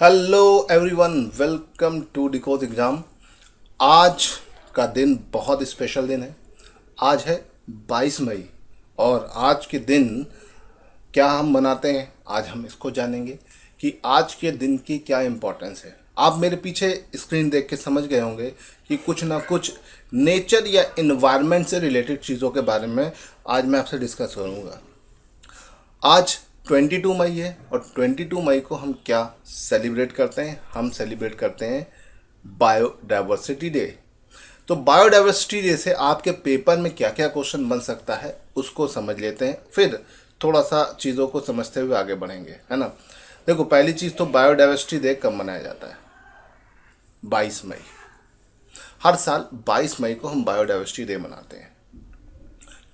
Hello everyone, welcome to decode exam. आज का दिन बहुत स्पेशल दिन है। आज है 22 मई और आज के दिन क्या हम मनाते हैं, आज हम इसको जानेंगे कि आज के दिन की क्या इम्पोर्टेंस है। आप मेरे पीछे स्क्रीन देख के समझ गए होंगे कि कुछ ना कुछ नेचर या इन्वायरमेंट से रिलेटेड चीज़ों के बारे में आज मैं आपसे डिस्कस करूँगा। आज 22 मई है और 22 मई को हम क्या सेलिब्रेट करते हैं? हम सेलिब्रेट करते हैं बायोडाइवर्सिटी डे। तो बायोडाइवर्सिटी डे से आपके पेपर में क्या क्या क्वेश्चन बन सकता है उसको समझ लेते हैं, फिर थोड़ा सा चीज़ों को समझते हुए आगे बढ़ेंगे, है ना। देखो, पहली चीज़ तो बायोडाइवर्सिटी डे कब मनाया जाता है? 22 मई। हर साल 22 मई को हम बायोडाइवर्सिटी डे मनाते हैं।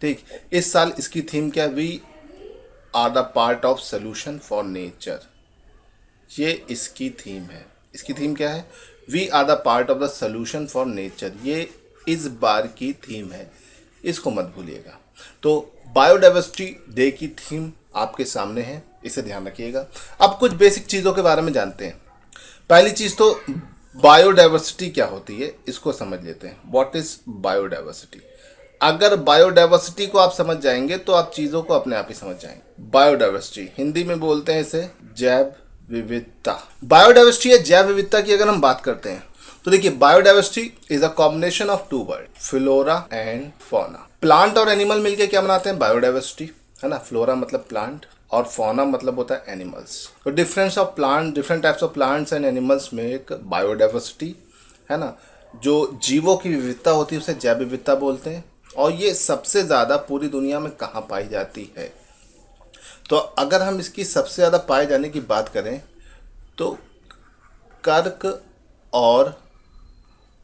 ठीक, इस साल इसकी थीम क्या है? We are the part of solution for nature. ये इसकी थीम है। इसकी थीम क्या है? We are the part of the solution for nature. ये इस बार की थीम है, इसको मत भूलिएगा। तो बायोडाइवर्सिटी डे की थीम आपके सामने है, इसे ध्यान रखिएगा। अब कुछ बेसिक चीज़ों के बारे में जानते हैं। पहली चीज़ तो बायोडाइवर्सिटी क्या होती है इसको समझ लेते हैं। What is biodiversity? अगर बायोडाइवर्सिटी को आप समझ जाएंगे तो आप चीज़ों को अपने आप ही समझ जाएंगे। बायोडाइवर्सिटी हिंदी में बोलते हैं इसे जैव विविधता। बायोडाइवर्सिटी या जैव विविधता की अगर हम बात करते हैं तो देखिए, biodiversity is a combination of two word, flora and fauna. Plant और एनिमल मिलके क्या बनाते हैं? बायोडाइवर्सिटी, है ना। फ्लोरा मतलब प्लांट और फौना मतलब होता है एनिमल्स। तो difference of plant, different types of plants and animals में एक बायोडाइवर्सिटी, है ना। जो जीवों की विविधता होती है उसे जैव विविधता बोलते हैं। और ये सबसे ज़्यादा पूरी दुनिया में कहाँ पाई जाती है? तो अगर हम इसकी सबसे ज़्यादा पाए जाने की बात करें तो कर्क और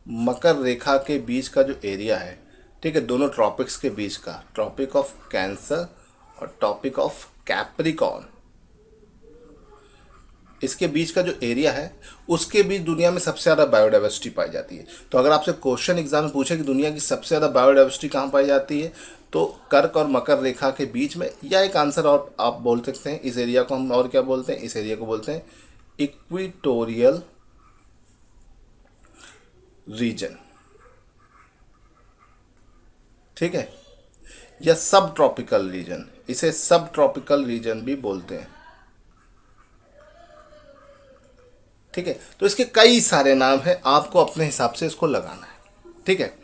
मकर रेखा के बीच का जो एरिया है, ठीक है, दोनों ट्रॉपिक्स के बीच का, ट्रॉपिक ऑफ कैंसर और ट्रॉपिक ऑफ कैप्रिकॉर्न, इसके बीच का जो एरिया है उसके बीच दुनिया में सबसे ज़्यादा बायोडाइवर्सिटी पाई जाती है। तो अगर आपसे क्वेश्चन एग्जाम में पूछे कि दुनिया की सबसे ज़्यादा बायोडाइवर्सिटी कहाँ पाई जाती है, तो कर्क और मकर रेखा के बीच में, या एक आंसर और आप बोल सकते हैं, इस एरिया को हम और क्या बोलते हैं? इस एरिया को बोलते हैं इक्वेटोरियल रीजन, ठीक है, या सब ट्रॉपिकल रीजन, इसे सब ट्रॉपिकल रीजन भी बोलते हैं, ठीक है। तो इसके कई सारे नाम हैं, आपको अपने हिसाब से इसको लगाना है, ठीक है।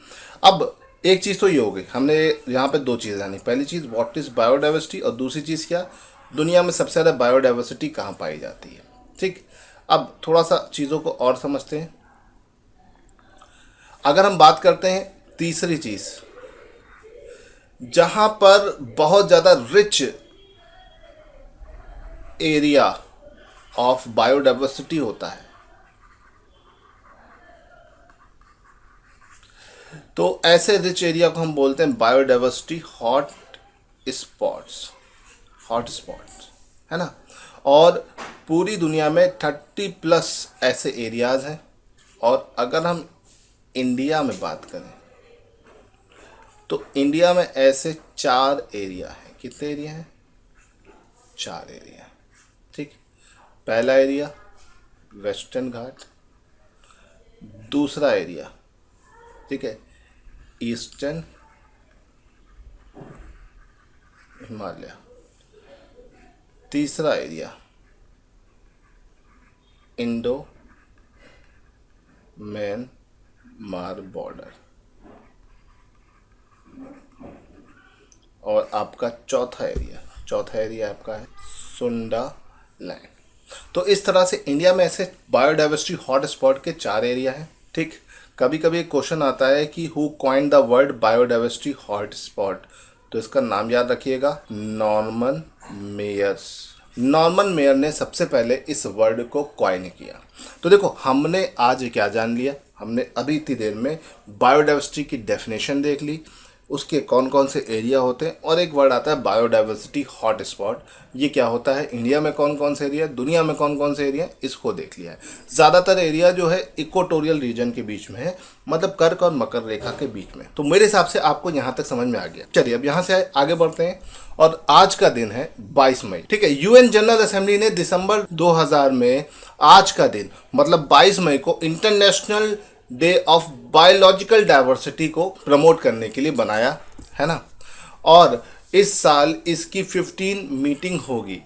अब एक चीज़ तो ये हो गई, हमने यहाँ पे दो चीज़ जानी। पहली चीज़ व्हाट इज़ बायोडाइवर्सिटी और दूसरी चीज़ क्या, दुनिया में सबसे ज़्यादा बायोडाइवर्सिटी कहाँ पाई जाती है, ठीक। अब थोड़ा सा चीज़ों को और समझते हैं। अगर हम बात करते हैं तीसरी चीज़, जहाँ पर बहुत ज़्यादा रिच एरिया ऑफ बायोडाइवर्सिटी होता है, तो ऐसे रिच एरिया को हम बोलते हैं biodiversity hot spots. Hot spots, है ना। और पूरी दुनिया में 30+ ऐसे एरियाज हैं। और अगर हम इंडिया में बात करें तो इंडिया में ऐसे 4 एरिया हैं। कितने एरिया हैं? 4 एरिया, ठीक। पहला एरिया वेस्टर्न घाट, दूसरा एरिया, ठीक है, ईस्टर्न हिमालय, तीसरा एरिया इंडो म्यांमार बॉर्डर, और आपका चौथा एरिया आपका है सुंडा लैंड। तो इस तरह से इंडिया में ऐसे बायोडाइवर्सिटी हॉट स्पॉट के 4 एरिया हैं, ठीक। कभी कभी एक क्वेश्चन आता है कि who coined the word biodiversity hot spot, तो इसका नाम याद रखिएगा, नॉर्मन मेयर्स। नॉर्मन मेयर ने सबसे पहले इस वर्ड को कॉइन किया। तो देखो, हमने आज क्या जान लिया? हमने अभी इतनी देर में बायोडाइवर्सिटी की डेफिनेशन देख ली, उसके कौन कौन से एरिया होते हैं, और एक वर्ड आता है बायोडाइवर्सिटी हॉट स्पॉट। ये क्या होता है? इंडिया में कौन कौन से एरिया, दुनिया में कौन कौन से एरिया, इसको देख लिया है। ज़्यादातर एरिया जो है इक्वेटोरियल रीजन के बीच में है, मतलब कर्क और मकर रेखा के बीच में। तो मेरे हिसाब से आपको यहाँ तक समझ में आ गया। चलिए अब यहाँ से आगे बढ़ते हैं, और आज का दिन है 22 मई, ठीक है। यूएन जनरल असेंबली ने दिसंबर 2000 में आज का दिन मतलब 22 मई को international day of biological diversity को प्रमोट करने के लिए बनाया है ना। और इस साल इसकी 15 मीटिंग होगी,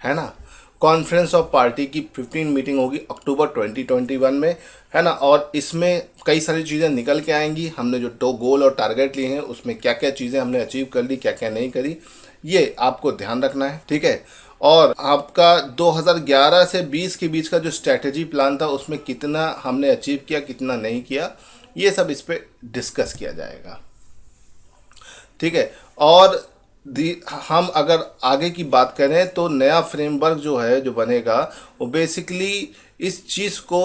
है ना। कॉन्फ्रेंस ऑफ पार्टी की 15 मीटिंग होगी अक्टूबर 2021 में, है ना। और इसमें कई सारी चीज़ें निकल के आएंगी। हमने जो 2 गोल और टारगेट लिए हैं उसमें क्या क्या चीज़ें हमने अचीव कर ली, क्या क्या नहीं करी, ये आपको ध्यान रखना है, ठीक है। और आपका 2011 से 20 के बीच का जो स्ट्रैटेजी प्लान था उसमें कितना हमने अचीव किया, कितना नहीं किया, ये सब इस पर डिस्कस किया जाएगा, ठीक है। और हम अगर आगे की बात करें तो नया फ्रेमवर्क जो है जो बनेगा वो बेसिकली इस चीज़ को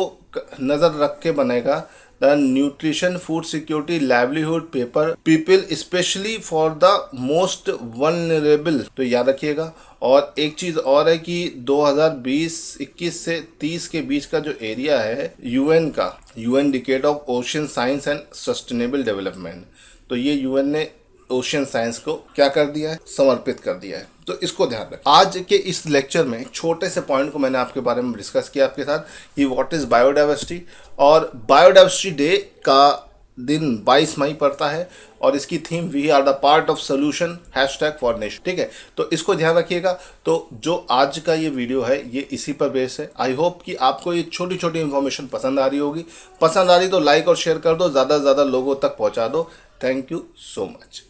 नज़र रख के बनेगा, the nutrition food security livelihood paper people specially for the most vulnerable, तो याद रखिएगा। और एक चीज़ और है कि 2020-21 से 30 के बीच का जो एरिया है यूएन का, UN decade of ocean science and sustainable development, तो ये यूएन ने ओशियन साइंस को क्या कर दिया है, समर्पित कर दिया है। तो इसको ध्यान रखें। आज के इस लेक्चर में एक छोटे से पॉइंट को मैंने आपके बारे में डिस्कस किया आपके साथ कि व्हाट इज बायोडाइवर्सिटी। और बायोडाइवर्सिटी डे का दिन 22 मई पड़ता है और इसकी theme we are the part of solution #for nation, ठीक है। तो इसको ध्यान रखिएगा। तो जो आज का ये वीडियो है ये इसी पर बेस है। आई होप कि आपको ये छोटी छोटी इन्फॉर्मेशन पसंद आ रही होगी। पसंद आ रही तो लाइक और शेयर कर दो, ज़्यादा से ज़्यादा लोगों तक पहुँचा दो। Thank you so much.